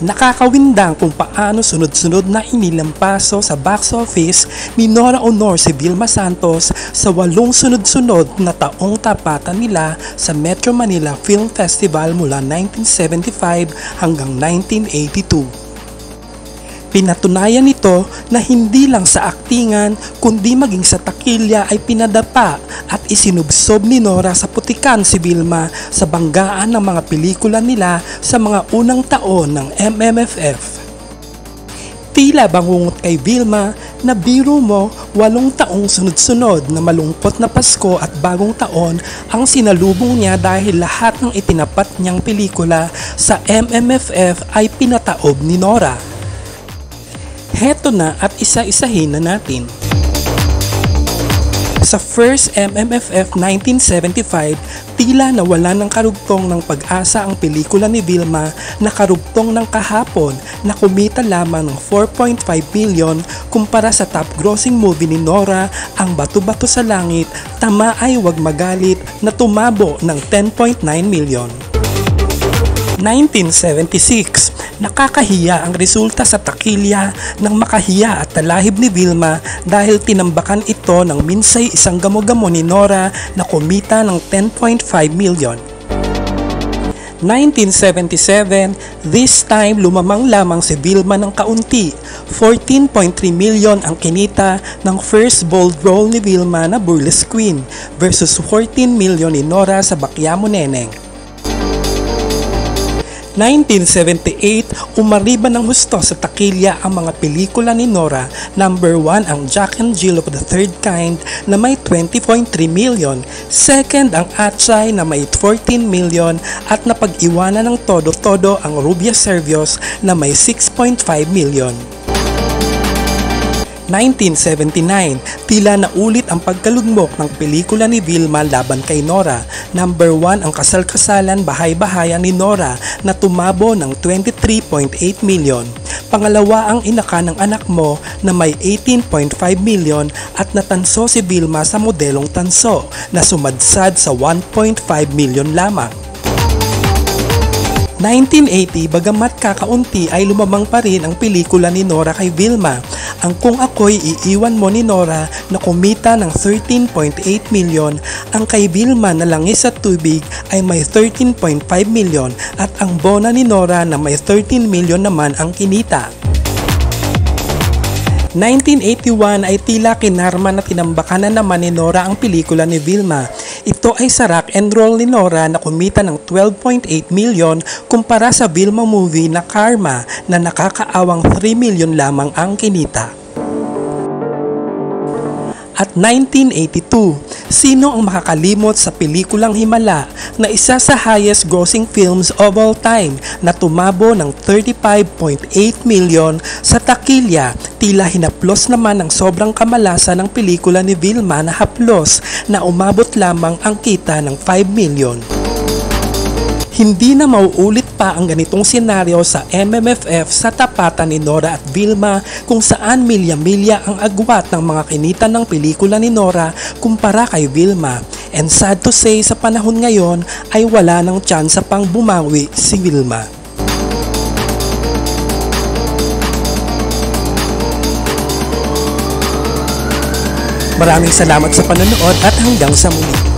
Nakakawindang kung paano sunod-sunod na inilampaso sa box office ni Nora Aunor si Vilma Santos sa 8 sunod-sunod na taong tapatan nila sa Metro Manila Film Festival mula 1975 hanggang 1982. Pinatunayan nito na hindi lang sa aktingan kundi maging sa takilya ay pinadapa at isinubsob ni Nora sa putikan si Vilma sa banggaan ng mga pelikula nila sa mga unang taon ng MMFF. Tila bangungot kay Vilma na biro mo 8 taong sunod-sunod na malungkot na Pasko at Bagong Taon ang sinalubong niya dahil lahat ng itinapat niyang pelikula sa MMFF ay pinataob ni Nora. Heto na at isa-isahin na natin. Sa first MMFF 1975, tila nawala ng karugtong ng pag-asa ang pelikula ni Vilma na karugtong ng kahapon na kumita lamang ng 4.5 million kumpara sa top grossing movie ni Nora, Ang Bato-Bato sa Langit, Tama Ay Huwag Magalit na tumabo ng 10.9 million. 1976, nakakahiya ang resulta sa takilya ng makahiya at talahib ni Vilma dahil tinambakan ito ng minsay isang gamo-gamo ni Nora na kumita ng 10.5 million. 1977, this time lumamang lamang si Vilma ng kaunti. 14.3 million ang kinita ng first bold role ni Vilma na Burlesque Queen versus 14 million ni Nora sa Bakya Mo Neneng. 1978, umariba ng husto sa takilya ang mga pelikula ni Nora. Number 1 ang Jack and Jill of the Third Kind na may 20.3 million. Second ang Atchay na may 14 million at napag-iwanan ng todo-todo ang Rubia Servios na may 6.5 million. 1979, tila naulit ang pagkalugmok ng pelikula ni Vilma laban kay Nora. Number 1 ang Kasal-Kasalan Bahay-Bahayan ni Nora na tumabo ng 23.8 million. Pangalawa ang Inaka ng Anak Mo na may 18.5 million at natanso si Vilma sa modelong tanso na sumadsad sa 1.5 million lamang. 1980, bagamat kakaunti ay lumamang pa rin ang pelikula ni Nora kay Vilma. Ang Kung Ako'y Iiwan Mo ni Nora na kumita ng 13.8 million, ang kay Vilma na Langis sa Tubig ay may 13.5 million at ang Bona ni Nora na may 13 million naman ang kinita. 1981 ay tila kinarma na tinambakan na naman ni Nora ang pelikula ni Vilma. Ito ay sa Rock and Roll ni Nora na kumita ng 12.8 million kumpara sa Vilma movie na Karma na nakakaawang 3 million lamang ang kinita. At 1982, sino ang makakalimot sa pelikulang Himala na isa sa highest grossing films of all time na tumabo ng 35.8 million sa takilya? Tila hinaplos naman ng sobrang kamalasan ng pelikula ni Vilma na Haplos na umabot lamang ang kita ng 5 million. Hindi na mauulit pa ang ganitong senaryo sa MMFF sa tapatan ni Nora at Vilma kung saan milya-milya ang agwat ng mga kinita ng pelikula ni Nora kumpara kay Vilma. And sad to say, sa panahon ngayon ay wala ng tsansa pang bumawi si Vilma. Maraming salamat sa panonood at hanggang sa muli.